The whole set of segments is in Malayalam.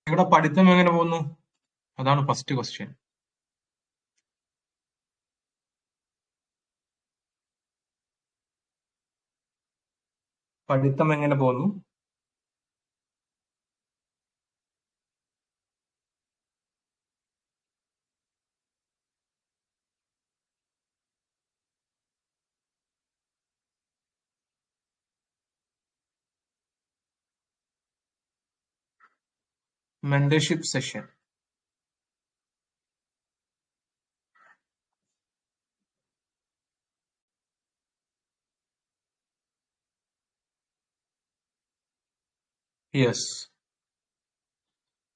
നിങ്ങളുടെ പഠിത്തം എങ്ങനെ പോകുന്നു? അതാണ് ഫസ്റ്റ് ക്വസ്റ്റ്യൻ. പഠിത്തം എങ്ങനെ പോകുന്നു? Mentorship session. യെസ്.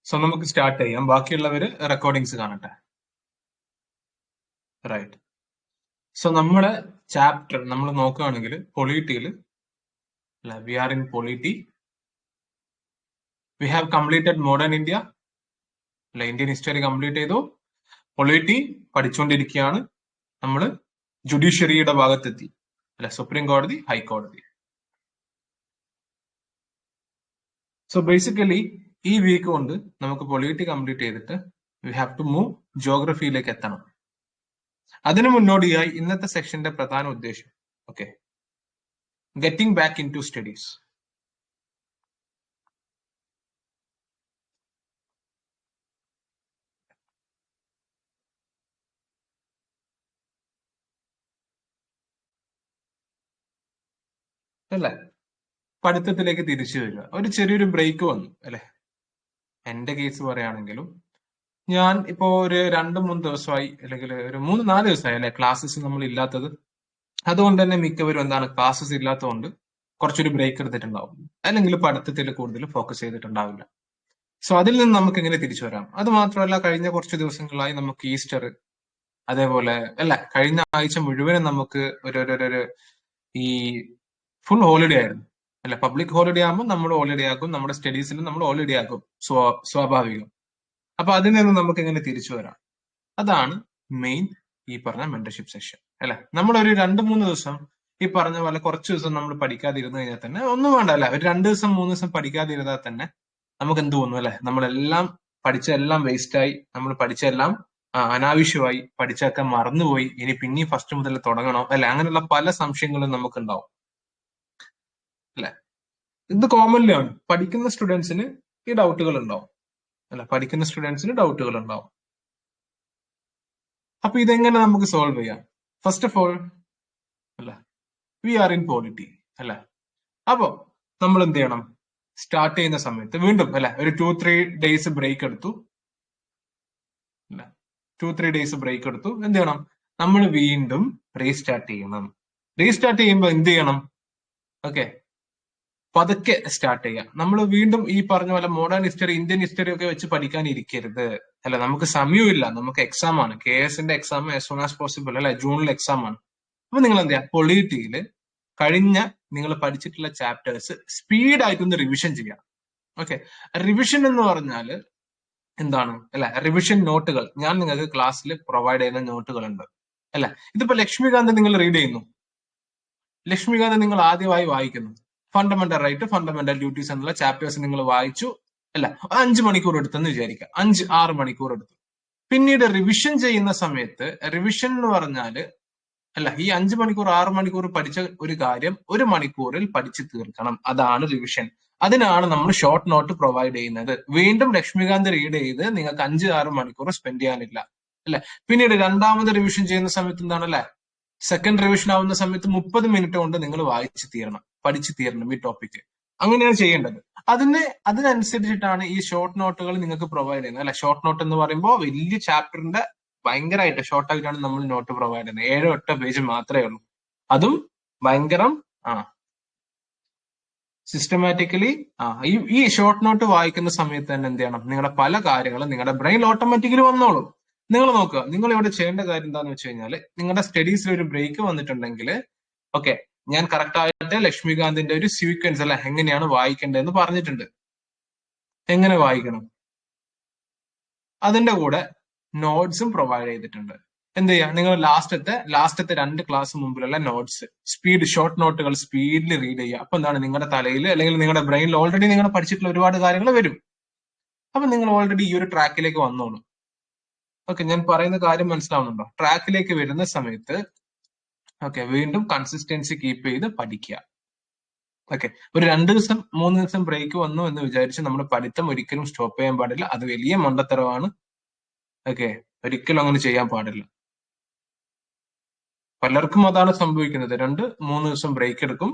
സോ നമുക്ക് സ്റ്റാർട്ട് ചെയ്യാം. ബാക്കിയുള്ളവര് റെക്കോർഡിങ്സ് കാണട്ടെ. റൈറ്റ്. സോ നമ്മുടെ ചാപ്റ്റർ നമ്മൾ നോക്കുകയാണെങ്കിൽ പൊളിറ്റിയിൽ we are in polity. We have completed modern India. Indian history complete ചെയ്തു. പൊളിറ്റി പഠിച്ചുകൊണ്ടിരിക്കുകയാണ്. നമ്മൾ ജുഡീഷ്യറിയുടെ ഭാഗത്തെത്തി. സുപ്രീം കോടതി, ഹൈക്കോടതി. സോ ബേസിക്കലി ഈ വീക്ക് കൊണ്ട് നമുക്ക് പൊളിറ്റി കംപ്ലീറ്റ് ചെയ്തിട്ട് വി ഹാവ് ടു മൂവ് ജോഗ്രഫിയിലേക്ക് എത്തണം. അതിനു മുന്നോടിയായി ഇന്നത്തെ സെക്ഷന്റെ പ്രധാന ഉദ്ദേശം getting back in to studies. അല്ലേ, പഠിത്തത്തിലേക്ക് തിരിച്ചു വരിക. ഒരു ചെറിയൊരു ബ്രേക്ക് വന്നു അല്ലെ. എന്റെ കേസ് പറയുകയാണെങ്കിലും ഞാൻ ഇപ്പോ ഒരു 2-3 ദിവസമായി, അല്ലെങ്കിൽ ഒരു 3-4 ദിവസമായി അല്ലെ ക്ലാസ്സസ് നമ്മൾ ഇല്ലാത്തത്. അതുകൊണ്ട് തന്നെ മിക്കവരും ക്ലാസ്സസ് ഇല്ലാത്തതുകൊണ്ട് കുറച്ചൊരു ബ്രേക്ക് എടുത്തിട്ടുണ്ടാവും, അല്ലെങ്കിൽ പഠിത്തത്തിൽ കൂടുതൽ ഫോക്കസ് ചെയ്തിട്ടുണ്ടാവില്ല. സോ അതിൽ നിന്ന് നമുക്ക് എങ്ങനെ തിരിച്ചു വരാം? അത് മാത്രമല്ല, കഴിഞ്ഞ കുറച്ച് ദിവസങ്ങളായി നമുക്ക് ഈസ്റ്റർ, അതേപോലെ കഴിഞ്ഞ ആഴ്ച മുഴുവനും നമുക്ക് ഒരു ഈ ഫുൾ ഹോളിഡേ ആയിരുന്നു പബ്ലിക് ഹോളിഡേ ആകുമ്പോൾ നമ്മൾ ഹോളിഡേ ആക്കും, നമ്മുടെ സ്റ്റഡീസിലും നമ്മൾ ഹോളിഡേ ആക്കും, സ്വാഭാവികം. അപ്പൊ അതിൽ നിന്ന് നമുക്ക് എങ്ങനെ തിരിച്ചു വരാം? അതാണ് മെയിൻ ഈ പറഞ്ഞ മെന്റർഷിപ്പ് സെഷൻ നമ്മളൊരു 2-3 ദിവസം ഈ പറഞ്ഞ പോലെ കുറച്ച് ദിവസം നമ്മൾ പഠിക്കാതിരുന്നു കഴിഞ്ഞാൽ തന്നെ ഒന്നും വേണ്ട ഒരു 2 ദിവസം 3 ദിവസം പഠിക്കാതിരുന്നാൽ തന്നെ നമുക്ക് എന്ത് തോന്നും നമ്മളെല്ലാം പഠിച്ചെല്ലാം വേസ്റ്റായി, നമ്മൾ പഠിച്ചെല്ലാം അനാവശ്യമായി, പഠിച്ചൊക്കെ മറന്നുപോയി, ഇനി പിന്നെയും ഫസ്റ്റ് മുതൽ തുടങ്ങണം അങ്ങനെയുള്ള പല സംശയങ്ങളും നമുക്ക് ഉണ്ടാവും ഇത് കോമൺലി ആണ്. പഠിക്കുന്ന സ്റ്റുഡൻസിന് ഈ ഡൗട്ടുകൾ ഉണ്ടാവും പഠിക്കുന്ന സ്റ്റുഡൻസിന് ഡൗട്ടുകൾ ഉണ്ടാവും. അപ്പൊ ഇതെങ്ങനെ നമുക്ക് സോൾവ് ചെയ്യാം? First of all we are in polity അപ്പോ നമ്മൾ എന്ത് ചെയ്യണം? സ്റ്റാർട്ട് ചെയ്യുന്ന സമയത്ത് വീണ്ടും ഒരു 2-3 ഡേയ്സ് ബ്രേക്ക് എടുത്തു. 2-3 ഡേയ്സ് ബ്രേക്ക് എടുത്തു. എന്ത് ചെയ്യണം? നമ്മൾ വീണ്ടും റീസ്റ്റാർട്ട് ചെയ്യണം. റീസ്റ്റാർട്ട് ചെയ്യുമ്പോൾ എന്ത് ചെയ്യണം? പതുക്കെ സ്റ്റാർട്ട് ചെയ്യാം. നമ്മൾ വീണ്ടും ഈ പറഞ്ഞ പോലെ മോഡേൺ ഹിസ്റ്ററി, ഇന്ത്യൻ ഹിസ്റ്ററി ഒക്കെ വെച്ച് പഠിക്കാൻ ഇരിക്കരുത് നമുക്ക് സമയമില്ല, നമുക്ക് എക്സാം ആണ്. KS-ന്റെ exam as soon as possible ജൂണിൽ എക്സാം ആണ്. അപ്പൊ നിങ്ങൾ എന്ത് ചെയ്യാം? പൊളിറ്റിയില് കഴിഞ്ഞ നിങ്ങൾ പഠിച്ചിട്ടുള്ള ചാപ്റ്റേഴ്സ് സ്പീഡായിട്ടൊന്ന് റിവിഷൻ ചെയ്യാം. റിവിഷൻ എന്ന് പറഞ്ഞാല് എന്താണ് റിവിഷൻ നോട്ടുകൾ ഞാൻ നിങ്ങൾക്ക് ക്ലാസ്സിൽ പ്രൊവൈഡ് ചെയ്യുന്ന നോട്ടുകൾ ഉണ്ട് ഇതിപ്പോ ലക്ഷ്മികാന്ത് നിങ്ങൾ റീഡ് ചെയ്യുന്നു. ലക്ഷ്മികാന്ത് നിങ്ങൾ ആദ്യമായി വായിക്കുന്നു. ഫണ്ടമെന്റൽ റൈറ്റ്, ഫണ്ടമെന്റൽ ഡ്യൂട്ടീസ് എന്നുള്ള ചാപ്റ്റേഴ്സ് നിങ്ങൾ വായിച്ചു 5 മണിക്കൂർ എടുത്തെന്ന് വിചാരിക്കുക. 5-6 മണിക്കൂർ എടുത്തു. പിന്നീട് റിവിഷൻ ചെയ്യുന്ന സമയത്ത്, റിവിഷൻ എന്ന് പറഞ്ഞാല് ഈ 5 മണിക്കൂർ 6 മണിക്കൂർ പഠിച്ച ഒരു കാര്യം 1 മണിക്കൂറിൽ പഠിച്ചു തീർക്കണം. അതാണ് റിവിഷൻ. അതിനാണ് നമ്മൾ ഷോർട്ട് നോട്ട് പ്രൊവൈഡ് ചെയ്യുന്നത്. വീണ്ടും ലക്ഷ്മികാന്ത് റീഡ് ചെയ്ത് നിങ്ങൾക്ക് 5-6 മണിക്കൂർ സ്പെൻഡ് ചെയ്യാനില്ല പിന്നീട് രണ്ടാമത് റിവിഷൻ ചെയ്യുന്ന സമയത്ത് എന്താണ് സെക്കൻഡ് റിവിഷൻ ആവുന്ന സമയത്ത് 30 മിനിറ്റ് കൊണ്ട് നിങ്ങൾ വായിച്ചു തീരണം, പഠിച്ചു തീരണം ഈ ടോപ്പിക്ക്. അങ്ങനെയാണ് ചെയ്യേണ്ടത്. അതിനനുസരിച്ചിട്ടാണ് ഈ ഷോർട്ട് നോട്ടുകൾ നിങ്ങൾക്ക് പ്രൊവൈഡ് ചെയ്യുന്നത് ഷോർട്ട് നോട്ട് എന്ന് പറയുമ്പോൾ വലിയ ചാപ്റ്ററിന്റെ ഭയങ്കരമായിട്ട് ഷോർട്ടായിട്ടാണ് നമ്മൾ നോട്ട് പ്രൊവൈഡ് ചെയ്യുന്നത്. 7-8 പേജ് മാത്രമേ ഉള്ളൂ. അതും ഭയങ്കരം സിസ്റ്റമാറ്റിക്കലി ഈ ഷോർട്ട് നോട്ട് വായിക്കുന്ന സമയത്ത് തന്നെ എന്ത് ചെയ്യണം? നിങ്ങളുടെ പല കാര്യങ്ങളും നിങ്ങളുടെ ബ്രെയിൻ ഓട്ടോമാറ്റിക്കലി വന്നോളും. നിങ്ങൾ നോക്കുക, നിങ്ങൾ ഇവിടെ ചെയ്യേണ്ട കാര്യം എന്താണെന്ന് വെച്ച് കഴിഞ്ഞാൽ, നിങ്ങളുടെ സ്റ്റഡീസിൽ ഒരു ബ്രേക്ക് വന്നിട്ടുണ്ടെങ്കിൽ ഞാൻ കറക്റ്റ് ആയിട്ട് ലക്ഷ്മികാന്തിന്റെ ഒരു സീക്വൻസ് എങ്ങനെയാണ് വായിക്കേണ്ടതെന്ന് പറഞ്ഞിട്ടുണ്ട്. എങ്ങനെ വായിക്കണം അതിന്റെ കൂടെ നോട്ട്സും പ്രൊവൈഡ് ചെയ്തിട്ടുണ്ട്. എന്ത് ചെയ്യാം? നിങ്ങൾ ലാസ്റ്റത്തെ 2 ക്ലാസ് മുമ്പിലുള്ള നോട്ട്സ് ഷോർട്ട് നോട്ടുകൾ സ്പീഡിൽ റീഡ് ചെയ്യുക. അപ്പൊ എന്താണ് നിങ്ങളുടെ തലയിൽ അല്ലെങ്കിൽ നിങ്ങളുടെ ബ്രെയിനിൽ ഓൾറെഡി നിങ്ങൾ പഠിച്ചിട്ടുള്ള ഒരുപാട് കാര്യങ്ങൾ വരും. അപ്പൊ നിങ്ങൾ ഓൾറെഡി ഈ ഒരു ട്രാക്കിലേക്ക് വന്നോളൂ. ഓക്കെ, ഞാൻ പറയുന്ന കാര്യം മനസ്സിലാവുന്നുണ്ടോ? ട്രാക്കിലേക്ക് വരുന്ന സമയത്ത് ഓക്കെ വീണ്ടും കൺസിസ്റ്റൻസി കീപ്പ് ചെയ്ത് പഠിക്കുക. ഓക്കെ, ഒരു 2 ദിവസം 3 ദിവസം ബ്രേക്ക് വന്നു എന്ന് വിചാരിച്ച് നമ്മുടെ പഠിത്തം ഒരിക്കലും സ്റ്റോപ്പ് ചെയ്യാൻ പാടില്ല. അത് വലിയ മണ്ടത്തരമാണ്. ഓക്കെ, ഒരിക്കലും അങ്ങനെ ചെയ്യാൻ പാടില്ല. പലർക്കും അതാണ് സംഭവിക്കുന്നത്. 2-3 ദിവസം ബ്രേക്ക് എടുക്കും,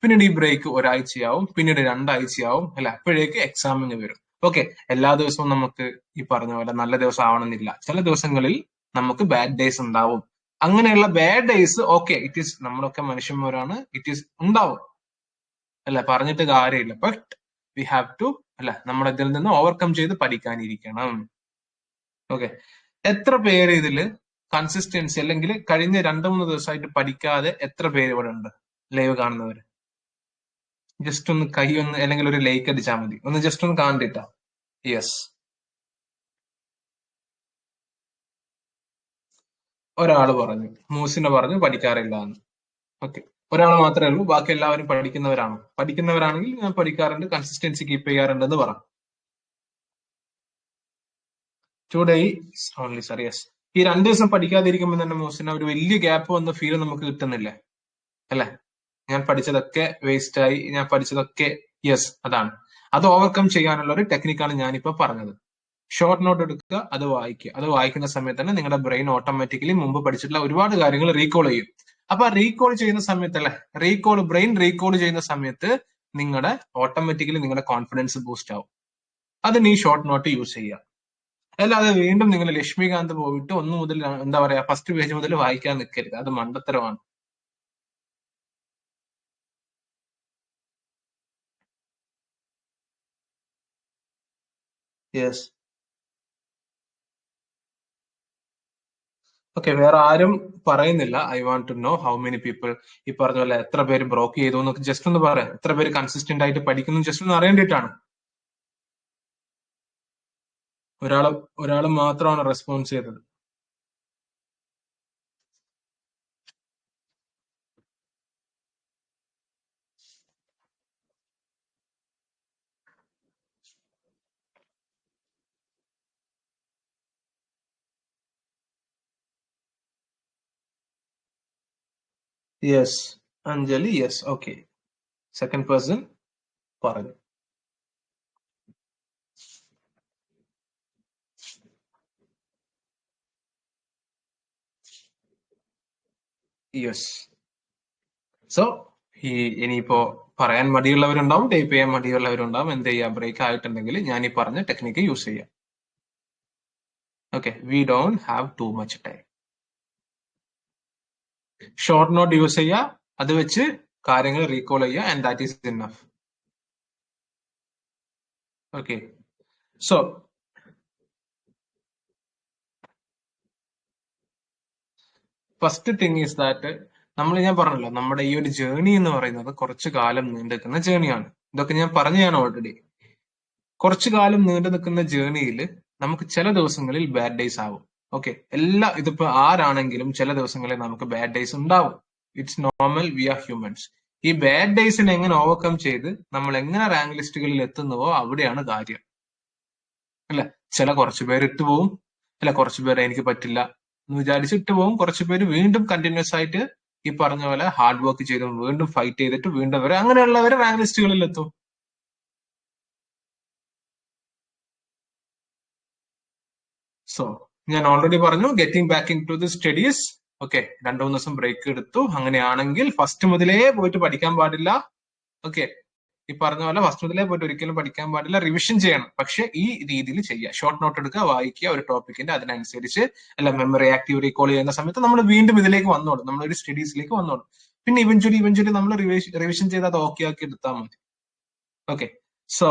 പിന്നീട് ഈ ബ്രേക്ക് ഒരാഴ്ചയാവും, പിന്നീട് 2 ആഴ്ചയാവും, അല്ല അപ്പോഴേക്ക് എക്സാമിന് വരും. ഓക്കെ, എല്ലാ ദിവസവും നമുക്ക് ഈ പറഞ്ഞ പോലെ നല്ല ദിവസം ആവണമെന്നില്ല. ചില ദിവസങ്ങളിൽ നമുക്ക് ബാഡ് ഡേയ്സ് ഉണ്ടാവും. അങ്ങനെയുള്ള bad days okay, it is, നമ്മളൊക്കെ മനുഷ്യന്മാരാണ്, ഇറ്റ് ഈസ് ഉണ്ടാവും, അല്ല പറഞ്ഞിട്ട് കാര്യമില്ല. ബട്ട് വി ഹാവ് ടു, അല്ല നമ്മൾ ഇതിൽ നിന്ന് ഓവർകം ചെയ്ത് പഠിക്കാനിരിക്കണം. ഓക്കെ, എത്ര പേര് ഇതില് കൺസിസ്റ്റൻസി അല്ലെങ്കിൽ കഴിഞ്ഞ 2-3 ദിവസമായിട്ട് പഠിക്കാതെ എത്ര പേര് ഇവിടെ ഉണ്ട് ലൈവ് കാണുന്നവര്? ജസ്റ്റ് ഒന്ന് കൈ ഒന്ന്, അല്ലെങ്കിൽ ഒരു ലൈക്ക് അടിച്ചാൽ മതി, ഒന്ന് ജസ്റ്റ് ഒന്ന് കാണിട്ടാ. യെസ്, ഒരാള് പറഞ്ഞു, മൂസിനെ പറഞ്ഞു പഠിക്കാറില്ല എന്ന്. ഓക്കെ, ഒരാൾ മാത്രമേ ഉള്ളൂ, ബാക്കി എല്ലാവരും പഠിക്കുന്നവരാണ്. പഠിക്കുന്നവരാണെങ്കിൽ ഞാൻ പഠിക്കാറുണ്ട്, കൺസിസ്റ്റൻസി കീപ്പ് ചെയ്യാറുണ്ട് എന്ന് പറ. 2 days ഓൺലി സർ. യെസ്, ഈ 2 ദിവസം പഠിക്കാതിരിക്കുമ്പോൾ തന്നെ മൂസിന് ഒരു വലിയ ഗ്യാപ്പ് വന്ന ഫീൽ നമുക്ക് കിട്ടുന്നില്ലേ? അല്ലെ, ഞാൻ പഠിച്ചതൊക്കെ വേസ്റ്റ് ആയി, ഞാൻ പഠിച്ചതൊക്കെ, യെസ് അതാണ്. അത് ഓവർകം ചെയ്യാനുള്ള ഒരു ടെക്നിക്കാണ് ഞാനിപ്പോ പറഞ്ഞത്. ഷോർട്ട് നോട്ട് എടുക്കുക, അത് വായിക്കുക. അത് വായിക്കുന്ന സമയത്ത് തന്നെ നിങ്ങളുടെ ബ്രെയിൻ ഓട്ടോമാറ്റിക്കലി മുമ്പ് പഠിച്ചിട്ടുള്ള ഒരുപാട് കാര്യങ്ങൾ റീകോൾ ചെയ്യും. അപ്പൊ റീകോൾ ചെയ്യുന്ന സമയത്ത്, അല്ലെ, ബ്രെയിൻ റീകോൾ ചെയ്യുന്ന സമയത്ത് നിങ്ങളുടെ ഓട്ടോമാറ്റിക്കലി നിങ്ങളുടെ കോൺഫിഡൻസ് ബൂസ്റ്റ് ആവും. അതിന് ഈ ഷോർട്ട് നോട്ട് യൂസ് ചെയ്യുക. അല്ലാതെ വീണ്ടും നിങ്ങൾ ലക്ഷ്മികാന്ത് പോയിട്ട് 1 മുതൽ, എന്താ പറയാ, ഫസ്റ്റ് പേജ് മുതൽ വായിക്കാൻ നിൽക്കരുത്. അത് മണ്ടത്തരമാണ്. യെസ്, ഓക്കെ, വേറെ ആരും പറയുന്നില്ല. I want to know how many people, ഈ പറഞ്ഞ പോലെ എത്ര പേര് ബ്രോക്ക് ചെയ്തു എന്നൊക്കെ ജസ്റ്റ് ഒന്ന് പറയാം. എത്ര പേര് കൺസിസ്റ്റന്റ് ആയിട്ട് പഠിക്കുന്നു ജസ്റ്റ് ഒന്ന് അറിയേണ്ടിയിട്ടാണ്. ഒരാള് മാത്രമാണ് റെസ്പോൺസ് ചെയ്തത്. Yes, Anjali, yes, okay. Second person പറഞ്ഞു. യെസ്, സോ ഇനിയിപ്പോ പറയാൻ മടിയുള്ളവരുണ്ടാവും, ടൈപ്പ് ചെയ്യാൻ മടിയുള്ളവരുണ്ടാവും. എന്ത് ചെയ്യാം, ബ്രേക്ക് ആയിട്ടുണ്ടെങ്കിൽ ഞാൻ ഈ പറഞ്ഞ ടെക്നിക്ക് യൂസ് ചെയ്യാം. Okay, we don't have too much time. Short note use ചെയ്യുക, അത് വെച്ച് കാര്യങ്ങൾ റീകോൾ ചെയ്യുക, and that is enough. Okay, so first thing is that, ഞാൻ പറഞ്ഞല്ലോ, നമ്മുടെ ഈ ഒരു ജേർണി എന്ന് പറയുന്നത് കുറച്ചു കാലം നീണ്ടു നിൽക്കുന്ന ജേർണിയാണ്. ഇതൊക്കെ ഞാൻ പറഞ്ഞതാണ് ഓൾറെഡി. കുറച്ചു കാലം നീണ്ടു നിൽക്കുന്ന ജേർണിയിൽ നമുക്ക് ചില ദിവസങ്ങളിൽ ബാഡ് ഡേയ്സ് ആവും. ഓക്കെ, ഇതിപ്പോ ആരാണെങ്കിലും ചില ദിവസങ്ങളിൽ നമുക്ക് ബാഡ് ഡേയ്സ് ഉണ്ടാവും. It's normal, we are humans. ഈ ബാഡ് ഡേയ്സിനെ എങ്ങനെ ഓവർകം ചെയ്ത് നമ്മൾ എങ്ങനെ റാങ്ക് ലിസ്റ്റുകളിൽ എത്തുന്നുവോ അവിടെയാണ് കാര്യം. അല്ല, കുറച്ചു പേര് ഇട്ടുപോകും, അല്ല കുറച്ചു പേര് എനിക്ക് പറ്റില്ല എന്ന് വിചാരിച്ച് ഇട്ടുപോകും. കുറച്ചു പേര് വീണ്ടും കണ്ടിന്യൂസ് ആയിട്ട് ഈ പറഞ്ഞ പോലെ ഹാർഡ് വർക്ക് ചെയ്ത് വീണ്ടും ഫൈറ്റ് ചെയ്തിട്ട് വീണ്ടും അങ്ങനെയുള്ളവര് റാങ്ക് ലിസ്റ്റുകളിൽ എത്തും. സോ ഞാൻ ഓൾറെഡി പറഞ്ഞു, getting back in to the studies. Okay, 2-3 ദിവസം ബ്രേക്ക് എടുത്തു. അങ്ങനെയാണെങ്കിൽ ഫസ്റ്റ് മുതലേ പോയിട്ട് പഠിക്കാൻ പാടില്ല. ഓക്കെ, ഈ പറഞ്ഞ പോലെ ഫസ്റ്റ് മുതലേ പോയിട്ട് ഒരിക്കലും പഠിക്കാൻ പാടില്ല. റിവിഷൻ ചെയ്യണം, പക്ഷെ ഈ രീതിയിൽ ചെയ്യുക. ഷോർട്ട് നോട്ട് എടുക്കുക, വായിക്കുക ഒരു ടോപ്പിക്കിന്റെ, അതിനനുസരിച്ച് അല്ല മെമ്മറി ആക്റ്റീവ് റീകോൾ ചെയ്യുന്ന സമയത്ത് നമ്മൾ വീണ്ടും ഇതിലേക്ക് വന്നോളും, നമ്മളൊരു സ്റ്റഡീസിലേക്ക് വന്നോളും. പിന്നെ ഇവഞ്ച്വലി നമ്മൾ റിവിഷൻ ചെയ്ത് അത് ഓക്കെ ആക്കി എടുത്താൽ മതി. ഓക്കെ, സോ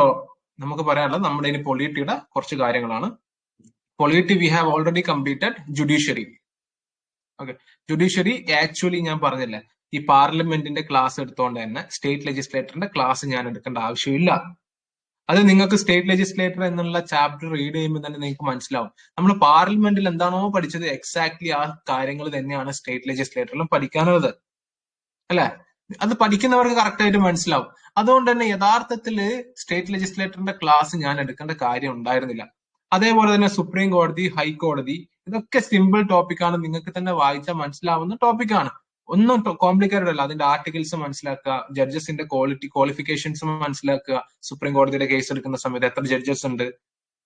നമുക്ക് പറയാനുള്ളത് നമ്മുടെ ഇനി പൊളിറ്റിയുടെ കുറച്ച് കാര്യങ്ങളാണ്. Polity we have already completed. Judiciary. Okay, judiciary actually ഞാൻ പറഞ്ഞില്ലേ, ഈ പാർലമെന്റിന്റെ ക്ലാസ് എടുത്തോണ്ട് തന്നെ സ്റ്റേറ്റ് ലെജിസ്ലേറ്ററിന്റെ ക്ലാസ് ഞാൻ എടുക്കേണ്ട ആവശ്യമില്ല. അത് നിങ്ങൾക്ക് സ്റ്റേറ്റ് ലെജിസ്ലേറ്റർ എന്നുള്ള ചാപ്റ്റർ റീഡ് ചെയ്യുമ്പോൾ തന്നെ നിങ്ങൾക്ക് മനസ്സിലാവും. നമ്മൾ പാർലമെന്റിൽ എന്താണോ പഠിച്ചത് എക്സാക്ട്ലി ആ കാര്യങ്ങൾ തന്നെയാണ് സ്റ്റേറ്റ് ലെജിസ്ലേറ്ററിലും പഠിക്കാനുള്ളത്. അല്ലെ, അത് പഠിക്കുന്നവർക്ക് കറക്റ്റ് ആയിട്ട് മനസ്സിലാവും. അതുകൊണ്ട് തന്നെ യഥാർത്ഥത്തില് സ്റ്റേറ്റ് ലെജിസ്ലേറ്ററിന്റെ ക്ലാസ് ഞാൻ എടുക്കേണ്ട കാര്യം ഉണ്ടായിരുന്നില്ല. അതേപോലെ തന്നെ സുപ്രീം കോടതി, ഹൈക്കോടതി, ഇതൊക്കെ സിമ്പിൾ ടോപ്പിക്കാണ്, നിങ്ങൾക്ക് തന്നെ വായിച്ചാൽ മനസ്സിലാവുന്ന ടോപ്പിക്കാണ്. ഒന്നും കോംപ്ലിക്കേറ്റഡ് അല്ല. അതിന്റെ ആർട്ടിക്കിൾസ് മനസ്സിലാക്കുക, ജഡ്ജസിന്റെ ക്വാളിഫിക്കേഷൻസ് മനസ്സിലാക്കുക, സുപ്രീം കോടതിയുടെ കേസ് എടുക്കുന്ന സമയത്ത് എത്ര ജഡ്ജസ് ഉണ്ട്,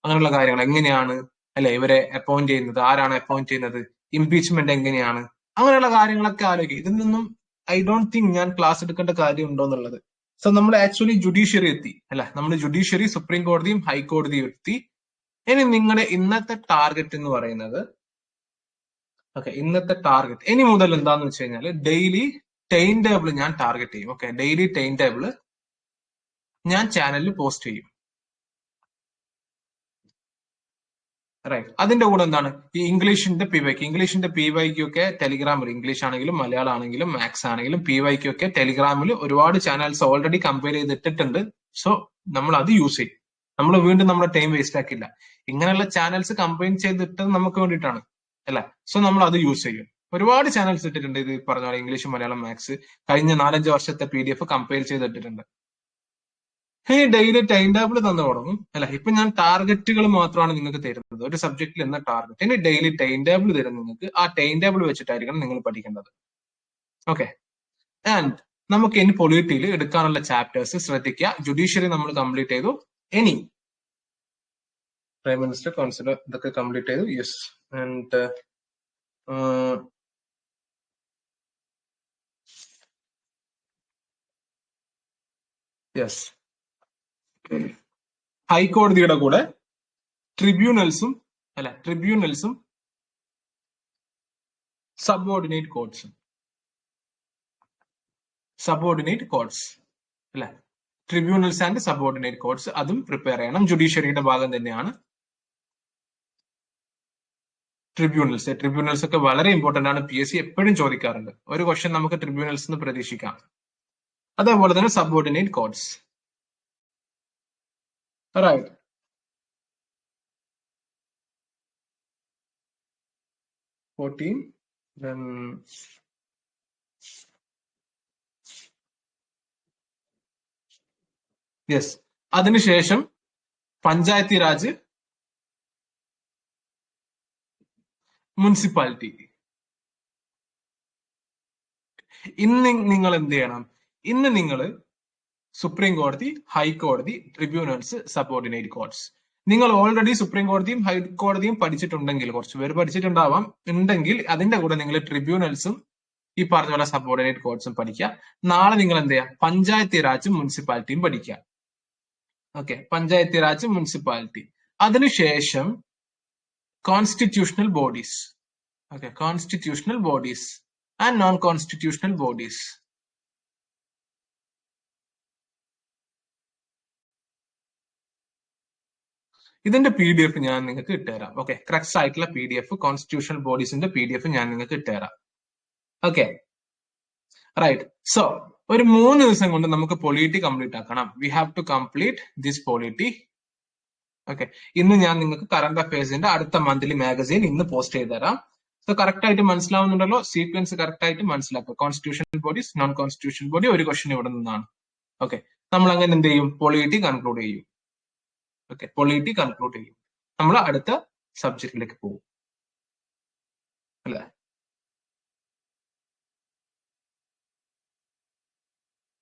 അങ്ങനെയുള്ള കാര്യങ്ങൾ എങ്ങനെയാണ് അല്ലെ ഇവരെ അപ്പോയിന്റ് ചെയ്യുന്നത്, ആരാണ് അപ്പോയിന്റ് ചെയ്യുന്നത്, ഇംപീച്ച്മെന്റ് എങ്ങനെയാണ്, അങ്ങനെയുള്ള കാര്യങ്ങളൊക്കെ ആലോചിക്കുക. ഇതിൽ നിന്നും ഐ ഡോണ്ട് തിങ്ക് ഞാൻ ക്ലാസ് എടുക്കേണ്ട കാര്യം ഉണ്ടോ എന്നുള്ളത്. സോ നമ്മൾ ആക്ച്വലി ജുഡീഷ്യറി എത്തി അല്ലെ, നമ്മൾ ജുഡീഷ്യറി, സുപ്രീം കോടതിയും ഹൈക്കോടതിയും എത്തി. ഇനി നിങ്ങളുടെ ഇന്നത്തെ ടാർഗറ്റ് എന്ന് പറയുന്നത്, ഓക്കെ, ഇന്നത്തെ ടാർഗറ്റ് ഇനി മുതൽ എന്താന്ന് വെച്ച് കഴിഞ്ഞാൽ ഡെയിലി ടൈം ടേബിൾ ഞാൻ ടാർഗറ്റ് ചെയ്യും. ഓക്കെ, ഡെയിലി ടൈം ടേബിൾ ഞാൻ ചാനലിൽ പോസ്റ്റ് ചെയ്യും. റൈറ്റ്. അതിന്റെ കൂടെ എന്താണ്, ഈ ഇംഗ്ലീഷിന്റെ പി വൈക്ക് ഒക്കെ ടെലിഗ്രാമിൽ, ഇംഗ്ലീഷ് ആണെങ്കിലും മലയാളം ആണെങ്കിലും മാത്സ് ആണെങ്കിലും പി വൈക്ക് ഒക്കെ ടെലിഗ്രാമിൽ ഒരുപാട് ചാനൽസ് ഓൾറെഡി കമ്പയർ ചെയ്തിട്ടിട്ടുണ്ട്. സോ നമ്മൾ അത് യൂസ് ചെയ്യും. നമ്മൾ വീണ്ടും നമ്മുടെ ടൈം വേസ്റ്റ് ആക്കില്ല. ഇങ്ങനെയുള്ള ചാനൽസ് കമ്പൈൻ ചെയ്തിട്ടത് നമുക്ക് വേണ്ടിയിട്ടാണ് അല്ലെ. സോ നമ്മൾ അത് യൂസ് ചെയ്യും. ഒരുപാട് ചാനൽസ് ഇട്ടിട്ടുണ്ട്, ഇത് പറഞ്ഞ പോലെ ഇംഗ്ലീഷ് മലയാളം മാത്സ് കഴിഞ്ഞ 4-5 വർഷത്തെ PDF കമ്പയർ ചെയ്തിട്ടിട്ടുണ്ട്. ഇനി ഡെയിലി ടൈം ടേബിൾ തന്നു തുടങ്ങും അല്ലെ. ഇപ്പൊ ഞാൻ ടാർഗറ്റുകൾ മാത്രമാണ് നിങ്ങൾക്ക് തരുന്നത്, ഒരു സബ്ജക്റ്റിൽ എന്ന ടാർഗറ്റ്. ഇനി ഡെയിലി ടൈം ടേബിൾ തരും നിങ്ങൾക്ക്. ആ ടൈം ടേബിൾ വെച്ചിട്ടായിരിക്കണം നിങ്ങൾ പഠിക്കേണ്ടത്. ഓക്കെ. ആൻഡ് നമുക്ക് ഇനി പൊളിറ്റിയിൽ എടുക്കാനുള്ള ചാപ്റ്റേഴ്സ് ശ്രദ്ധിക്കുക. ജുഡീഷ്യറി നമ്മൾ കംപ്ലീറ്റ് ചെയ്തു. ഇനി പ്രൈം മിനിസ്റ്റർ, കൗൺസിലർ, ഇതൊക്കെ കംപ്ലീറ്റ് ചെയ്തു. യെസ്. ആൻഡ് യെസ്, ഹൈക്കോടതിയുടെ കൂടെ ട്രിബ്യൂണൽസും അല്ലെ, ട്രിബ്യൂണൽസും സബോർഡിനേറ്റ് കോർട്സും, സബോർഡിനേറ്റ് കോർട്സ് അല്ലെ, ട്രിബ്യൂണൽസ് ആൻഡ് സബോർഡിനേറ്റ് കോർട്സ്, അതും പ്രിപ്പയർ ചെയ്യണം. ജുഡീഷ്യറിയുടെ ഭാഗം തന്നെയാണ് ട്രിബ്യൂണൽസ് ഒക്കെ വളരെ ഇമ്പോർട്ടന്റ് ആണ്. PSC എപ്പോഴും ചോദിക്കാറുണ്ട്. ഒരു ക്വസ്റ്റ്യൻ നമുക്ക് ട്രിബ്യൂണൽസ് എന്ന് പ്രതീക്ഷിക്കാം. അതേപോലെ തന്നെ സബോർഡിനേറ്റ് കോർട്സ്. റൈറ്റ്. യെസ്. അതിനുശേഷം പഞ്ചായത്തി രാജ്, മുനിസിപ്പാലിറ്റി. ഇന്ന് നിങ്ങൾ എന്ത് ചെയ്യണം, ഇന്ന് നിങ്ങൾ സുപ്രീം കോടതി, ഹൈക്കോടതി, ട്രിബ്യൂണൽസ്, സബോർഡിനേറ്റ് കോർട്സ്. നിങ്ങൾ ഓൾറെഡി സുപ്രീം കോടതിയും ഹൈക്കോടതിയും പഠിച്ചിട്ടുണ്ടെങ്കിൽ, കുറച്ച് പേര് പഠിച്ചിട്ടുണ്ടാവാം, ഉണ്ടെങ്കിൽ അതിന്റെ കൂടെ നിങ്ങൾ ട്രിബ്യൂണൽസും ഈ പറഞ്ഞ പോലെ സബോർഡിനേറ്റ് കോർട്സും പഠിക്കുക. നാളെ നിങ്ങൾ എന്ത് ചെയ്യുക, പഞ്ചായത്തി രാജും മുനിസിപ്പാലിറ്റിയും പഠിക്കുക. Okay, Panchayati Raj, municipality. അതിനുശേഷം constitutional bodies. Okay, constitutional bodies and non constitutional bodies. ഇതിന്റെ PDF ഞാൻ നിങ്ങൾക്ക് ഇട്ടുതരാം. ഓക്കെ, ക്രക്സ് ആയിട്ടുള്ള PDF, കോൺസ്റ്റിറ്റ്യൂഷണൽ ബോഡീസിന്റെ PDF ഞാൻ നിങ്ങൾക്ക് ഇട്ടുതരാം. Okay, right. സോ ഒരു 3 ദിവസം കൊണ്ട് നമുക്ക് പൊളിറ്റി കംപ്ലീറ്റ് ആക്കണം. We have to complete this polity. Okay, ഇന്ന് ഞാൻ നിങ്ങൾക്ക് കറണ്ട് അഫയേഴ്സിന്റെ അടുത്ത മന്ത്ലി മാഗസീൻ ഇന്ന് പോസ്റ്റ് ചെയ്ത് തരാം. സോ കറക്റ്റ് ആയിട്ട് മനസ്സിലാവുന്നുണ്ടല്ലോ, സീക്വൻസ് കറക്റ്റ് ആയിട്ട് മനസ്സിലാക്കുക. Constitutional bodies, non constitutional body, ഒരു ക്വസ്റ്റ്യൻ ഇവിടെ നിന്നാണ്. ഓക്കെ, നമ്മൾ അങ്ങനെ എന്ത് ചെയ്യും, പൊളിറ്റി കൺക്ലൂഡ് ചെയ്യും. ഓക്കെ, പൊളിറ്റി കൺക്ലൂഡ് ചെയ്യും. നമ്മൾ അടുത്ത സബ്ജക്റ്റിലേക്ക് പോകും അല്ലെ.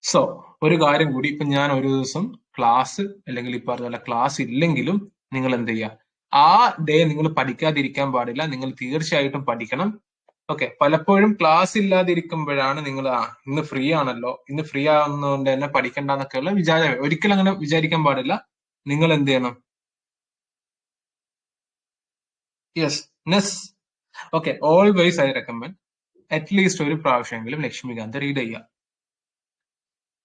സോ ഒരു കാര്യം കൂടി, ഇപ്പൊ ഞാൻ ഒരു ദിവസം ക്ലാസ് അല്ലെങ്കിൽ ഈ പറഞ്ഞ പോലെ ക്ലാസ് ഇല്ലെങ്കിലും നിങ്ങൾ എന്ത് ചെയ്യുക, ആ ഡേ നിങ്ങൾ പഠിക്കാതിരിക്കാൻ പാടില്ല. നിങ്ങൾ തീർച്ചയായിട്ടും പഠിക്കണം. ഓക്കെ, പലപ്പോഴും ക്ലാസ് ഇല്ലാതിരിക്കുമ്പോഴാണ് നിങ്ങൾ ഇന്ന് ഫ്രീ ആണല്ലോ, ഇന്ന് ഫ്രീ ആവുന്നതുകൊണ്ട് തന്നെ പഠിക്കണ്ടെന്നൊക്കെയുള്ള വിചാരം. ഒരിക്കലും അങ്ങനെ വിചാരിക്കാൻ പാടില്ല. നിങ്ങൾ എന്ത് ചെയ്യണം, യെസ്, നെസ്. Okay, always I recommend at least ഒരു പ്രാവശ്യമെങ്കിലും ലക്ഷ്മികാന്ത് റീഡ് ചെയ്യുക.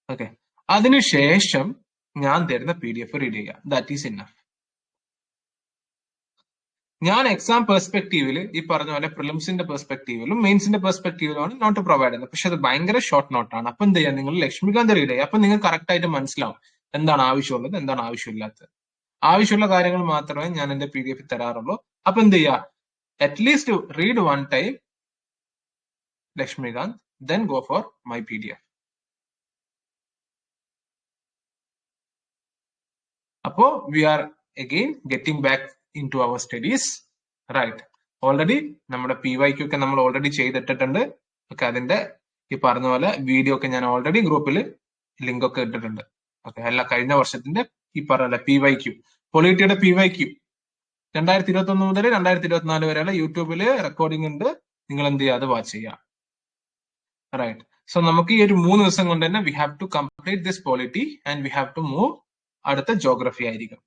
ഓക്കെ, അതിനുശേഷം ഞാൻ തരുന്ന PDF റീഡ് ചെയ്യുക. That is enough. ഞാൻ എക്സാം പെർസ്പെക്റ്റീവിൽ ഈ പറഞ്ഞ പോലെ പ്രിലിംസിന്റെ പെർസ്പെക്റ്റീവിലും മെയിൻസിന്റെ പെർസ്പെക്റ്റീവിലുമാണ് നോട്ട് പ്രൊവൈഡ് ചെയ്യുന്നത്. പക്ഷെ അത് ഭയങ്കര ഷോർട്ട് നോട്ടാണ്. അപ്പൊ എന്ത് ചെയ്യാം, നിങ്ങൾ ലക്ഷ്മികാന്ത് റീഡ് ചെയ്യുക. അപ്പൊ നിങ്ങൾക്ക് കറക്റ്റ് ആയിട്ട് മനസ്സിലാവും എന്താണ് ആവശ്യമുള്ളത്, എന്താണ് ആവശ്യമില്ലാത്തത്. ആവശ്യമുള്ള കാര്യങ്ങൾ മാത്രമേ ഞാൻ എന്റെ PDF തരാറുള്ളൂ. അപ്പൊ എന്ത് ചെയ്യുക, at least read 1 time Lakshmikanth, then go for my PDF. അപ്പോ we are again getting back in to our studies, right. Already നമ്മുടെ PYQ ഒക്കെ നമ്മൾ ഓൾറെഡി ചെയ്തിട്ടിട്ടുണ്ട്. ഓക്കെ, അതിന്റെ ഈ പറഞ്ഞ പോലെ വീഡിയോ ഒക്കെ ഞാൻ ഓൾറെഡി ഗ്രൂപ്പിൽ ലിങ്ക് ഒക്കെ ഇട്ടിട്ടുണ്ട്. ഓക്കെ, അല്ല കഴിഞ്ഞ വർഷത്തിന്റെ ഈ പറഞ്ഞ PYQ, പൊളിറ്റിയുടെ PYQ 2021 മുതൽ 2024 വരെയുള്ള യൂട്യൂബിൽ റെക്കോർഡിംഗ് ഉണ്ട്. നിങ്ങൾ എന്ത് ചെയ്യുക, അത് വാച്ച് ചെയ്യുക, റൈറ്റ്. സോ നമുക്ക് ഈ ഒരു 3 ദിവസം കൊണ്ട് തന്നെ we have to complete this polity and we have to move അടുത്ത ജോഗ്രഫി ആയിരിക്കും,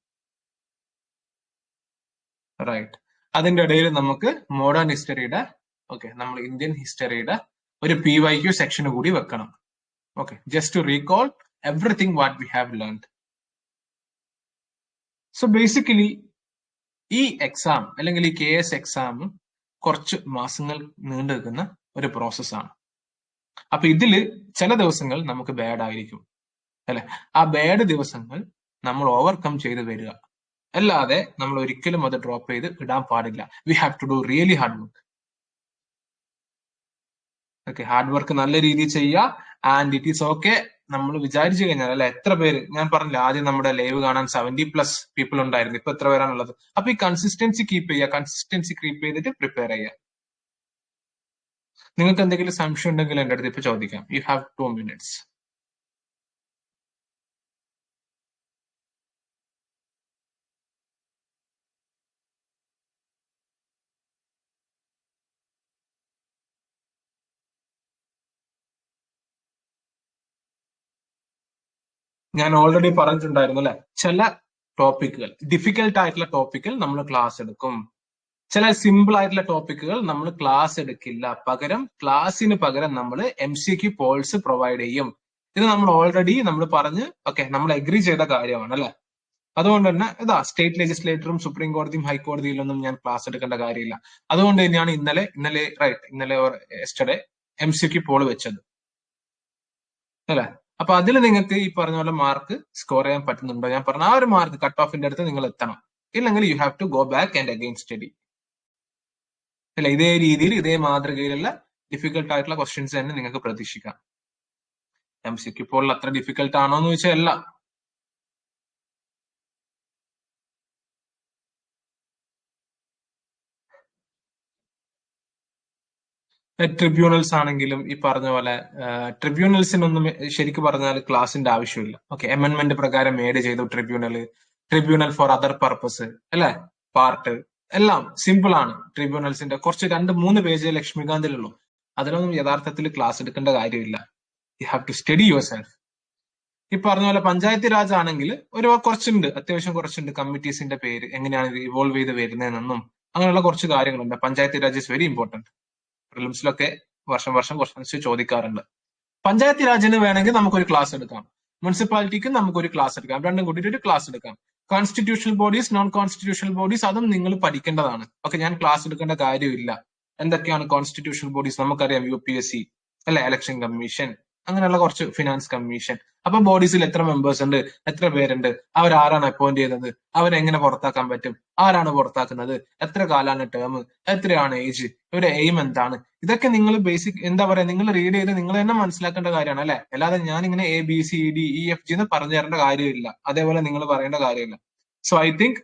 റൈറ്റ്. അതിന്റെ ഇടയിൽ നമുക്ക് മോഡേൺ ഹിസ്റ്ററിയുടെ, ഓക്കെ, നമ്മൾ ഇന്ത്യൻ ഹിസ്റ്ററിയുടെ ഒരു PYQ സെക്ഷൻ കൂടി വെക്കണം. Okay, just to recall everything what we have learned. So basically ഈ എക്സാം അല്ലെങ്കിൽ ഈ KS എക്സാം കുറച്ച് മാസങ്ങൾ നീണ്ടു നിൽക്കുന്ന ഒരു പ്രോസസ്സാണ്. അപ്പൊ ഇതില് ചില ദിവസങ്ങൾ നമുക്ക് ബാഡ് ആയിരിക്കും, അല്ലെ? ആ ബാഡ് ദിവസങ്ങൾ നമ്മൾ ഓവർകം ചെയ്ത് വരിക, അല്ലാതെ നമ്മൾ ഒരിക്കലും അത് ഡ്രോപ്പ് ചെയ്ത് ഇടാൻ പാടില്ല. We have to do really hard work. Okay, hard work നല്ല രീതിയിൽ ചെയ്യുക. And it is okay. നമ്മൾ വിചാരിച്ചു കഴിഞ്ഞാൽ, അല്ലെ, എത്ര പേര്, ഞാൻ പറഞ്ഞില്ല ആദ്യം നമ്മുടെ ലൈവ് കാണാൻ 70+ പീപ്പിൾ ഉണ്ടായിരുന്നു, ഇപ്പൊ എത്ര പേരാണുള്ളത്? അപ്പൊ ഈ കൺസിസ്റ്റൻസി കീപ്പ് ചെയ്യുക, കൺസിസ്റ്റൻസി കീപ്പ് ചെയ്തിട്ട് പ്രിപ്പയർ ചെയ്യുക. നിങ്ങൾക്ക് എന്തെങ്കിലും സംശയം ഉണ്ടെങ്കിൽ എന്റെ അടുത്ത് ഇപ്പൊ ചോദിക്കാം. You have 2 minutes. ഞാൻ ഓൾറെഡി പറഞ്ഞിട്ടുണ്ടായിരുന്നു, അല്ലെ, ചില ടോപ്പിക്കുകൾ, ഡിഫിക്കൽട്ട് ആയിട്ടുള്ള ടോപ്പിക്കിൽ നമ്മൾ ക്ലാസ് എടുക്കും. ചില സിമ്പിൾ ആയിട്ടുള്ള ടോപ്പിക്കുകൾ നമ്മൾ ക്ലാസ് എടുക്കില്ല. ക്ലാസ്സിന് പകരം നമ്മൾ MCQ പോൾസ് പ്രൊവൈഡ് ചെയ്യും. ഇത് നമ്മൾ ഓൾറെഡി പറഞ്ഞ്, ഓക്കെ, നമ്മൾ എഗ്രി ചെയ്ത കാര്യമാണ്, അല്ലെ? അതുകൊണ്ട് തന്നെ ഇതാ സ്റ്റേറ്റ് ലെജിസ്ലേറ്ററും സുപ്രീം കോടതിയും ഹൈക്കോടതിയിലൊന്നും ഞാൻ ക്ലാസ് എടുക്കേണ്ട കാര്യമില്ല. അതുകൊണ്ട് തന്നെയാണ് ഇന്നലെ യെസ്റ്റർഡേ MCQ പോൾ വെച്ചത്, അല്ലെ? അപ്പൊ അതിൽ നിങ്ങൾക്ക് ഈ പറഞ്ഞ പോലെ മാർക്ക് സ്കോർ ചെയ്യാൻ പറ്റുന്നുണ്ടോ? ഞാൻ പറഞ്ഞ ആ ഒരു മാർക്ക് കട്ട് ഓഫിന്റെ അടുത്ത് നിങ്ങൾ എത്തണം. ഇല്ലെങ്കിൽ you have to go back and again study, അല്ലെ? ഇതേ രീതിയിൽ, ഇതേ മാതൃകയിലുള്ള ഡിഫിക്കൽട്ട് ആയിട്ടുള്ള ക്വസ്റ്റ്യൻസ് തന്നെ നിങ്ങൾക്ക് പ്രതീക്ഷിക്കാം. MCQ പോൾ അത്ര ഡിഫിക്കൽട്ട് ആണോ എന്ന് ചോദിച്ചാൽ അല്ല. ട്രിബ്യൂണൽസ് ആണെങ്കിലും ഈ പറഞ്ഞ പോലെ ട്രിബ്യൂണൽസിനൊന്നും ശരിക്കും പറഞ്ഞാൽ ക്ലാസിന്റെ ആവശ്യമില്ല. ഓക്കെ, അമെന്റ്മെന്റ് പ്രകാരം മേഡ് ചെയ്തു ട്രിബ്യൂണൽ ഫോർ അതർ പർപ്പസ്, അല്ലെ? പാർട്ട് എല്ലാം സിമ്പിൾ ആണ്. ട്രിബ്യൂണൽസിന്റെ കുറച്ച് 2-3 പേജ് ലക്ഷ്മികാന്തിലുള്ളൂ. അതിനൊന്നും യഥാർത്ഥത്തിൽ ക്ലാസ് എടുക്കേണ്ട കാര്യമില്ല. You have to study yourself. ഈ പറഞ്ഞ പോലെ പഞ്ചായത്ത് രാജ് ആണെങ്കിൽ അത്യാവശ്യം കുറച്ചുണ്ട്. കമ്മിറ്റീസിന്റെ പേര് എങ്ങനെയാണ് ഇത് ഇവോൾവ് ചെയ്ത് വരുന്നതെന്നും അങ്ങനെയുള്ള കുറച്ച് കാര്യങ്ങളുണ്ട്. Panchayat raj is very important. പ്രിലിംസിലൊക്കെ വർഷം ക്വസ്റ്റ്യൻസ് ചോദിക്കാറുണ്ട്. പഞ്ചായത്ത് രാജിന് വേണമെങ്കിൽ നമുക്കൊരു ക്ലാസ് എടുക്കാം, മുനിസിപ്പാലിറ്റിക്ക് നമുക്കൊരു ക്ലാസ് എടുക്കാം, രണ്ടും കൂടിയിട്ട് ഒരു ക്ലാസ് എടുക്കാം. Constitutional bodies, non constitutional bodies, അതും നിങ്ങൾ പഠിക്കേണ്ടതാണ്. ഓക്കെ, ഞാൻ ക്ലാസ് എടുക്കേണ്ട കാര്യമില്ല. എന്തൊക്കെയാണ് കോൺസ്റ്റിറ്റ്യൂഷണൽ ബോഡീസ്? നമുക്കറിയാം, UPSC, അല്ലെ, ഇലക്ഷൻ കമ്മീഷൻ, അങ്ങനെയുള്ള കുറച്ച് ഫിനാൻസ് കമ്മീഷൻ. അപ്പൊ ബോഡീസിൽ എത്ര മെമ്പേഴ്സ് ഉണ്ട്, എത്ര പേരുണ്ട്, അവരാരാണ് അപ്പോയിന്റ് ചെയ്യുന്നത്, അവരെങ്ങനെ പുറത്താക്കാൻ പറ്റും, ആരാണ് പുറത്താക്കുന്നത്, എത്ര കാലാണ് ടേം, എത്രയാണ് ഏജ്, ഇവരുടെ എയിം എന്താണ്, ഇതൊക്കെ നിങ്ങൾ ബേസിക് എന്താ പറയാ, നിങ്ങൾ റീഡ് ചെയ്ത് നിങ്ങൾ തന്നെ മനസ്സിലാക്കേണ്ട കാര്യമാണ്, അല്ലെ? അല്ലാതെ ഞാൻ ഇങ്ങനെ ABCDEFG എന്ന് പറഞ്ഞു തരേണ്ട കാര്യമില്ല, അതേപോലെ നിങ്ങൾ പറയേണ്ട കാര്യമില്ല. സോ ഐ തിങ്ക്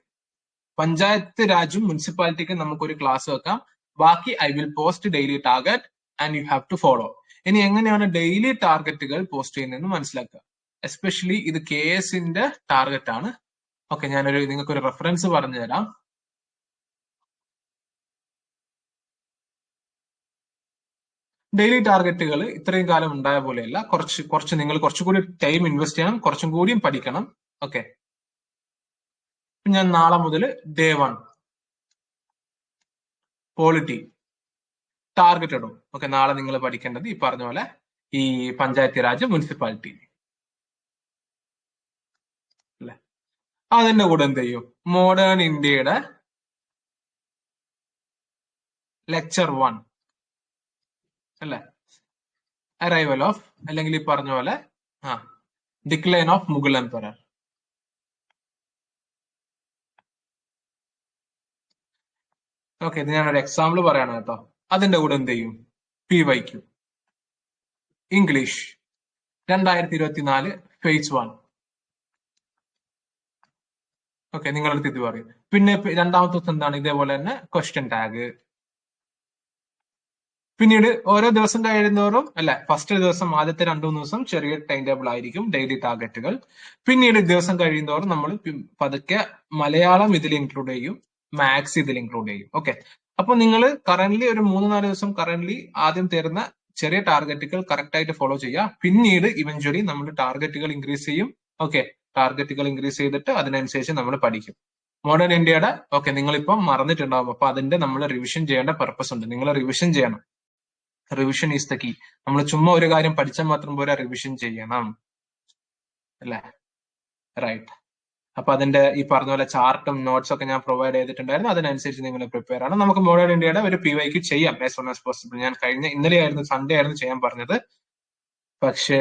പഞ്ചായത്ത് രാജും മുനിസിപ്പാലിറ്റിക്കും നമുക്കൊരു ക്ലാസ് വെക്കാം. ബാക്കി I will post daily target and you have to follow. ഇനി എങ്ങനെയാണ് ഡെയിലി ടാർഗറ്റുകൾ പോസ്റ്റ് ചെയ്യുന്നതെന്ന് മനസ്സിലാക്കുക. എസ്പെഷ്യലി ഇത് KSന്റെ ടാർഗറ്റ് ആണ്. ഓക്കെ, നിങ്ങൾക്ക് ഒരു റെഫറൻസ് പറഞ്ഞു തരാം. ഡെയിലി ടാർഗറ്റുകൾ ഇത്രയും കാലം ഉണ്ടായ പോലെയല്ല. നിങ്ങൾ കുറച്ചുകൂടി ടൈം ഇൻവെസ്റ്റ് ചെയ്യണം, കുറച്ചും കൂടിയും പഠിക്കണം. ഓക്കെ, ഞാൻ നാളെ മുതൽ Day 1 പോളിറ്റി ടാർഗറ്റ് ഇടും. ഓക്കെ, നാളെ നിങ്ങൾ പഠിക്കേണ്ടത് ഈ പറഞ്ഞ പോലെ ഈ പഞ്ചായത്ത് രാജ്, മുനിസിപ്പാലിറ്റി, അല്ലെ? അതിന്റെ കൂടെ എന്ത് ചെയ്യും? മോഡേൺ ഇന്ത്യയുടെ ലെക്ചർ 1, അല്ലെ? അറൈവൽ ഓഫ്, അല്ലെങ്കിൽ ഈ പറഞ്ഞ പോലെ decline of Mughal emperor. Okay, ഇത് ഞാനൊരു എക്സാമ്പിൾ പറയാണ് കേട്ടോ. അതിന്റെ കൂടെ എന്ത് ചെയ്യും? PYQ English 2024 phase 1. ഓക്കെ, നിങ്ങളടുത്ത് ഇത് പറയും. പിന്നെ രണ്ടാമത്തെ ദിവസം എന്താണ്, ഇതേപോലെ തന്നെ ക്വസ്റ്റ്യൻ ടാഗ്. പിന്നീട് ഓരോ ദിവസം കഴിയുന്നതോറും അല്ലെ, ഫസ്റ്റ് ദിവസം ആദ്യത്തെ 2-3 ദിവസം ചെറിയ ടൈം ടേബിൾ ആയിരിക്കും, ഡെയിലി ടാർഗറ്റുകൾ. പിന്നീട് ദിവസം കഴിയുന്നതോറും നമ്മൾ പതുക്കെ മലയാളം ഇതിൽ ഇൻക്ലൂഡ് ചെയ്യും, മാത്സ് ഇതിൽ ഇൻക്ലൂഡ് ചെയ്യും. ഓക്കെ, അപ്പൊ നിങ്ങൾ കറന്റ് ഒരു 3-4 ദിവസം കറന്റ് ആദ്യം തരുന്ന ചെറിയ ടാർഗറ്റുകൾ കറക്റ്റ് ആയിട്ട് ഫോളോ ചെയ്യുക. പിന്നീട് ഇവഞ്ച്വലി നമ്മൾ ടാർഗറ്റുകൾ ഇൻക്രീസ് ചെയ്യും. ഓക്കെ, ടാർഗറ്റുകൾ ഇൻക്രീസ് ചെയ്തിട്ട് അതിനനുസരിച്ച് നമ്മൾ പഠിക്കും. മോഡേൺ ഇന്ത്യയുടെ ഓക്കെ നിങ്ങളിപ്പം മറന്നിട്ടുണ്ടാവും, അപ്പൊ അതിന്റെ നമ്മൾ റിവിഷൻ ചെയ്യേണ്ട പർപ്പസ് ഉണ്ട്. നിങ്ങൾ റിവിഷൻ ചെയ്യണം. Revision is the key. നമ്മൾ ചുമ്മാ ഒരു കാര്യം പഠിച്ചാൽ മാത്രം പോരാ, റിവിഷൻ ചെയ്യണം അല്ലേ? റൈറ്റ്. അപ്പൊ അതിന്റെ ഈ പറഞ്ഞ പോലെ ചാർട്ടും നോട്ട്സ് ഒക്കെ ഞാൻ പ്രൊവൈഡ് ചെയ്തിട്ടുണ്ടായിരുന്നു, അതിനനുസരിച്ച് നിങ്ങൾ പ്രിപ്പയർ ആണ്. നമുക്ക് മോഡേൺ ഇന്ത്യയുടെ ഒരു PYQ ചെയ്യാം ആസ് സൂൺ ആസ് പോസിബിൾ. ഞാൻ ഇന്നലെ ആയിരുന്നു, സൺഡേ ആയിരുന്നു ചെയ്യാൻ പറഞ്ഞത്. പക്ഷേ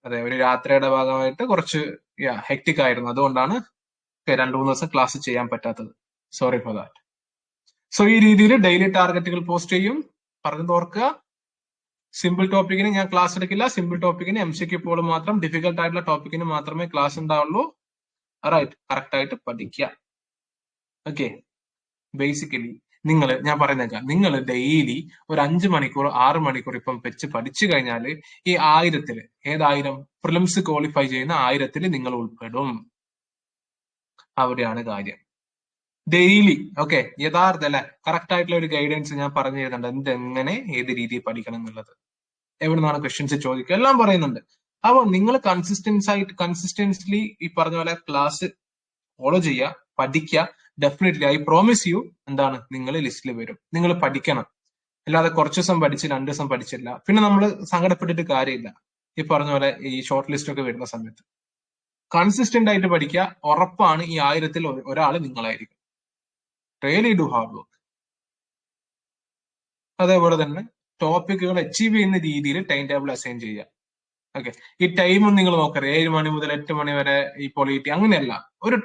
അതെ, ഒരു യാത്രയുടെ ഭാഗമായിട്ട് കുറച്ച് ഹെക്ടിക് ആയിരുന്നു, അതുകൊണ്ടാണ് 2-3 ദിവസം ക്ലാസ് ചെയ്യാൻ പറ്റാത്തത്. Sorry for that. സോ ഈ രീതിയിൽ ഡെയിലി ടാർഗറ്റുകൾ പോസ്റ്റ് ചെയ്യും. പറഞ്ഞത് ഓർക്കുക, സിമ്പിൾ ടോപ്പിക്കിന് ഞാൻ ക്ലാസ് എടുക്കില്ല. സിമ്പിൾ ടോപ്പിക്കിന് MCQ പോൾ മാത്രം, ഡിഫിക്കൽട്ട് ആയിട്ടുള്ള ടോപ്പിക്കിന് മാത്രമേ ക്ലാസ് ഉണ്ടാവുള്ളൂ. റൈറ്റ്, കറക്റ്റ് ആയിട്ട് പഠിക്കുക. ഓക്കെ, ബേസിക്കലി ഞാൻ പറയുന്നേക്കാം, നിങ്ങൾ ഡെയിലി ഒരു 5 മണിക്കൂർ 6 മണിക്കൂർ ഇപ്പം വെച്ച് പഠിച്ചു കഴിഞ്ഞാൽ ഈ 1000 ഏതായിരം പ്രിലിംസ് ക്വാളിഫൈ ചെയ്യുന്ന 1000 നിങ്ങൾ ഉൾപ്പെടും. അവിടെയാണ് കാര്യം. ഡെയിലി ഓക്കെ, യഥാർത്ഥ അല്ലെ, കറക്റ്റ് ആയിട്ടുള്ള ഒരു ഗൈഡൻസ് ഞാൻ പറഞ്ഞു തരുന്നുണ്ട്, എന്തെങ്ങനെ ഏത് രീതിയിൽ പഠിക്കണം എന്നുള്ളത്. എവിടെ നിന്നാണ് ക്വസ്റ്റ്യൻസ് ചോദിക്കുക എല്ലാം പറയുന്നുണ്ട്. അപ്പോൾ നിങ്ങൾ കൺസിസ്റ്റൻസ്ലി ഈ പറഞ്ഞ പോലെ ക്ലാസ് ഫോളോ ചെയ്യുക, പഠിക്കുക. ഡെഫിനറ്റ്ലി ഐ പ്രോമിസ് യു, എന്താണ്, നിങ്ങൾ ലിസ്റ്റിൽ വരും. നിങ്ങൾ പഠിക്കണം. അല്ലാതെ കുറച്ച് ദിവസം പഠിച്ച് 2 ദിവസം പഠിച്ചില്ല പിന്നെ നമ്മൾ സങ്കടപ്പെട്ടിട്ട് കാര്യമില്ല. ഈ പറഞ്ഞ പോലെ ഈ ഷോർട്ട് ലിസ്റ്റ് ഒക്കെ വരുന്ന സമയത്ത് കൺസിസ്റ്റന്റ് ആയിട്ട് പഠിക്കുക. ഉറപ്പാണ് ഈ 1000 ഒരാൾ നിങ്ങളായിരിക്കും. Really do hard work. അതേപോലെ തന്നെ ടോപ്പിക്കുകൾ അച്ചീവ് ചെയ്യുന്ന രീതിയിൽ ടൈം ടേബിൾ അസൈൻ ചെയ്യുക. ഓക്കെ, ഈ ടൈമും നിങ്ങൾ നോക്കരുത് 7 മണി മുതൽ 8 മണി വരെ ഈ പൊളിറ്റി, അങ്ങനെയല്ല. ഒരു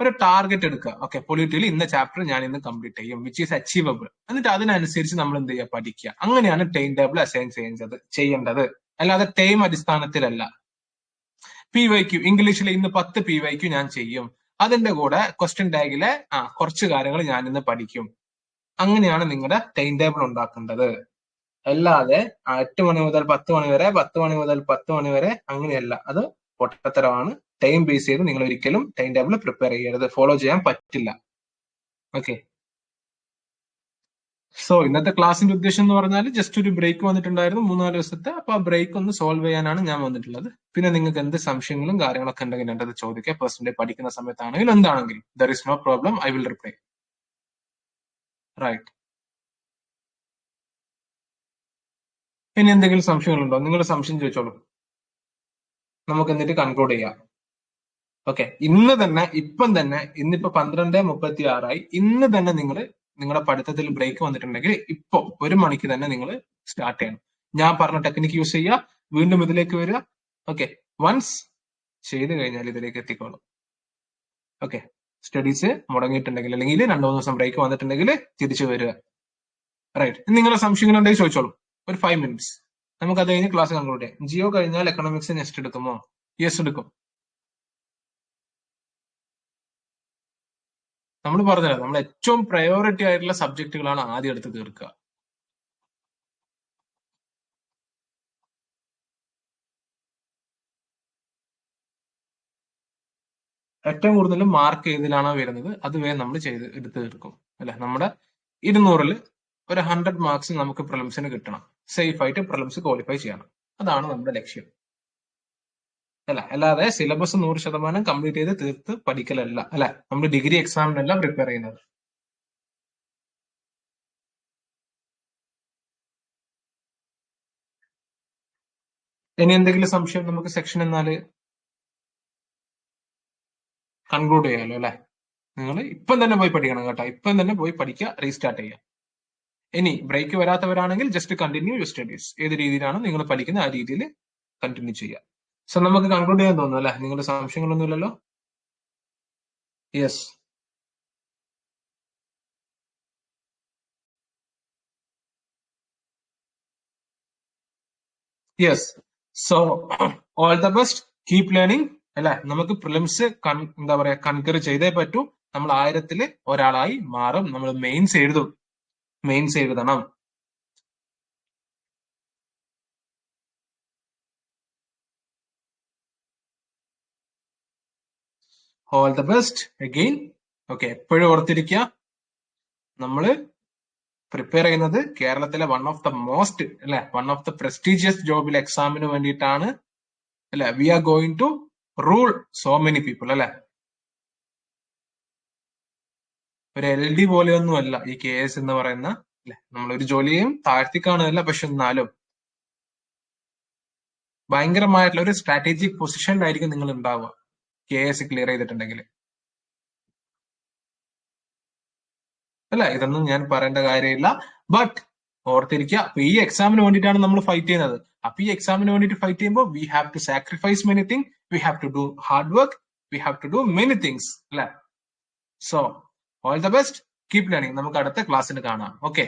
ഒരു ടാർഗറ്റ് എടുക്കുക. ഓക്കെ, പൊളിറ്റിയിൽ ഇന്ന ചാപ്റ്റർ ഞാൻ ഇന്ന് കംപ്ലീറ്റ് ചെയ്യും, വിച്ച് ഈസ് അച്ചീവബിൾ. എന്നിട്ട് അതിനനുസരിച്ച് നമ്മൾ എന്ത് ചെയ്യുക, പഠിക്കുക. അങ്ങനെയാണ് ടൈം ടേബിൾ അസൈൻ ചെയ്യേണ്ടത്, അല്ലാതെ ടൈം അടിസ്ഥാനത്തിലല്ല. PYQ ഇംഗ്ലീഷിൽ ഇന്ന് 10 PYQ ഞാൻ ചെയ്യും, അതിന്റെ കൂടെ ക്വസ്റ്റ്യൻ ടാഗിലെ കുറച്ച് കാര്യങ്ങൾ ഞാൻ ഇന്ന് പഠിക്കും. അങ്ങനെയാണ് നിങ്ങളുടെ ടൈം ടേബിൾ ഉണ്ടാക്കേണ്ടത്. അല്ലാതെ 8 മണി മുതൽ 10 മണി വരെ, 10 മണി മുതൽ 10 മണി വരെ, അങ്ങനെയല്ല. അത് പൊട്ടത്തരമാണ്. ടൈം ബേസ് ചെയ്ത് നിങ്ങൾ ഒരിക്കലും ടൈം ടേബിൾ പ്രിപ്പയർ ചെയ്യരുത്, ഫോളോ ചെയ്യാൻ പറ്റില്ല. ഓക്കെ, സോ ഇന്നത്തെ ക്ലാസിന്റെ ഉദ്ദേശം എന്ന് പറഞ്ഞാൽ ജസ്റ്റ് ഒരു ബ്രേക്ക് വന്നിട്ടുണ്ടായിരുന്നു 3-4 ദിവസത്തെ. അപ്പൊ ആ ബ്രേക്ക് ഒന്ന് സോൾവ് ചെയ്യാനാണ് ഞാൻ വന്നിട്ടുള്ളത്. പിന്നെ നിങ്ങൾക്ക് എന്ത് സംശയങ്ങളും കാര്യങ്ങളൊക്കെ ഉണ്ടെങ്കിൽ എൻ്റെ അത് ചോദിക്കുക. പേഴ്സണലി പഠിക്കുന്ന സമയത്താണെങ്കിലും എന്താണെങ്കിലും there is no problem, I will reply. Right. ഇനി എന്തെങ്കിലും സംശയങ്ങളുണ്ടോ? നിങ്ങൾ സംശയം ചോദിച്ചോളൂ, നമുക്ക് എന്നിട്ട് കൺക്ലൂഡ് ചെയ്യാം. ഓക്കെ, ഇന്ന് തന്നെ ഇപ്പം തന്നെ ഇന്നിപ്പോ 12:36 ഇന്ന് തന്നെ നിങ്ങൾ നിങ്ങളുടെ പഠിത്തത്തിൽ ബ്രേക്ക് വന്നിട്ടുണ്ടെങ്കിൽ ഇപ്പൊ 1 മണിക്ക് തന്നെ നിങ്ങൾ സ്റ്റാർട്ട് ചെയ്യണം. ഞാൻ പറഞ്ഞ ടെക്നിക്ക് യൂസ് ചെയ്യുക, വീണ്ടും ഇതിലേക്ക് വരിക. ഓക്കെ, വൺസ് ചെയ്ത് കഴിഞ്ഞാൽ ഇതിലേക്ക് എത്തിക്കോളും. ഓക്കെ, സ്റ്റഡീസ് മുടങ്ങിയിട്ടുണ്ടെങ്കിൽ അല്ലെങ്കിൽ 2-3 ദിവസം ബ്രേക്ക് വന്നിട്ടുണ്ടെങ്കിൽ തിരിച്ചു വരിക. റൈറ്റ്. നിങ്ങളുടെ സംശയങ്ങൾ ഉണ്ടെങ്കിൽ ചോദിച്ചോളൂ. ഒരു 5 മിനിറ്റ്സ് നമുക്ക് അത് കഴിഞ്ഞ് ക്ലാസ് കൺക്ലൂഡ് ചെയ്യാം. ജിയോ കഴിഞ്ഞാൽ എക്കണോമിക്സ് നെക്സ്റ്റ് എടുക്കുമോ? യെസ്, എടുക്കും. നമ്മൾ പറഞ്ഞല്ലോ, നമ്മൾ ഏറ്റവും പ്രയോറിറ്റി ആയിട്ടുള്ള സബ്ജക്റ്റുകളാണ് ആദ്യം എടുത്ത് തീർക്കുക. ഏറ്റവും കൂടുതൽ മാർക്ക് ഏതിലാണോ വരുന്നത് അത് വേഗം നമ്മൾ എടുത്ത് തീർക്കും അല്ലെ. നമ്മുടെ 200-ൽ ഒരു 100 മാർക്സ് നമുക്ക് പ്രിലിംസിന് കിട്ടണം, സേഫ് ആയിട്ട് പ്രിലിംസ് ക്വാളിഫൈ ചെയ്യണം. അതാണ് നമ്മുടെ ലക്ഷ്യം അല്ല. അല്ലാതെ സിലബസ് 100% കംപ്ലീറ്റ് ചെയ്ത് തീർത്ത് പഠിക്കലല്ല അല്ലെ. നമ്മൾ ഡിഗ്രി എക്സാമിനല്ല പ്രിപ്പയർ ചെയ്യുന്നത്. ഇനി എന്തെങ്കിലും സംശയം നമുക്ക് സെക്ഷൻ എന്നാല് കൺക്ലൂഡ് ചെയ്യാലോ അല്ലെ. നിങ്ങൾ ഇപ്പം തന്നെ പോയി പഠിക്കണം കേട്ടോ, ഇപ്പം തന്നെ പോയി പഠിക്കുക, റീസ്റ്റാർട്ട് ചെയ്യുക. ഇനി ബ്രേക്ക് വരാത്തവരാണെങ്കിൽ ജസ്റ്റ് കണ്ടിന്യൂ യുവർ സ്റ്റഡീസ്. ഏത് രീതിയിലാണ് നിങ്ങൾ പഠിക്കുന്നത് ആ രീതിയിൽ കണ്ടിന്യൂ ചെയ്യുക. സോ നമുക്ക് കൺക്ലൂഡ് ചെയ്യാൻ തോന്നുന്നു അല്ലെ. നിങ്ങളുടെ സംശയങ്ങളൊന്നുമില്ലല്ലോ? Yes, yes. So all the best, keep learning. അല്ലെ? നമുക്ക് പ്രിലിംസ് എന്താ പറയാ കൺകർ ചെയ്തേ പറ്റൂ. നമ്മൾ 1000 ഒരാളായി മാറും. നമ്മൾ മെയിൻസ് എഴുതും. മെയിൻസ് എഴുതണം. All the best again. Okay, എപ്പോഴും ഓർത്തിരിക്കുക, നമ്മള് പ്രിപ്പയർ ചെയ്യുന്നത് കേരളത്തിലെ വൺ ഓഫ് ദ മോസ്റ്റ് അല്ലെ, വൺ ഓഫ് ദ പ്രസ്റ്റീജിയസ് ജോബിൽ എക്സാമിന് വേണ്ടിയിട്ടാണ് അല്ലെ. We are going to rule so many people അല്ലെ. ഒരു LD പോലെയൊന്നും അല്ല ഈ KS എന്ന് പറയുന്ന അല്ലെ. നമ്മളൊരു ജോലിയും താഴ്ത്തി കാണുകയല്ല, പക്ഷെ എന്നാലും ഭയങ്കരമായിട്ടുള്ള ഒരു സ്ട്രാറ്റജിക് പൊസിഷനിലായിരിക്കും നിങ്ങൾ ഉണ്ടാവുക KS ക്ലിയർ ചെയ്തിട്ടുണ്ടെങ്കിൽ അല്ല. ഇതൊന്നും ഞാൻ പറയേണ്ട കാര്യമില്ല. ബട്ട് ഓർത്തിരിക്കുക, അപ്പൊ ഈ എക്സാമിന് വേണ്ടിയിട്ടാണ് നമ്മൾ ഫൈറ്റ് ചെയ്യുന്നത്. അപ്പൊ ഈ എക്സാമിന് വേണ്ടിയിട്ട് ഫൈറ്റ് ചെയ്യുമ്പോൾ we have to sacrifice many thing, we have to do hard work, we have to do many things അല്ലെ. So all the best, keep learning. നമുക്ക് അടുത്ത ക്ലാസ്സിന് കാണാം. ഓക്കെ.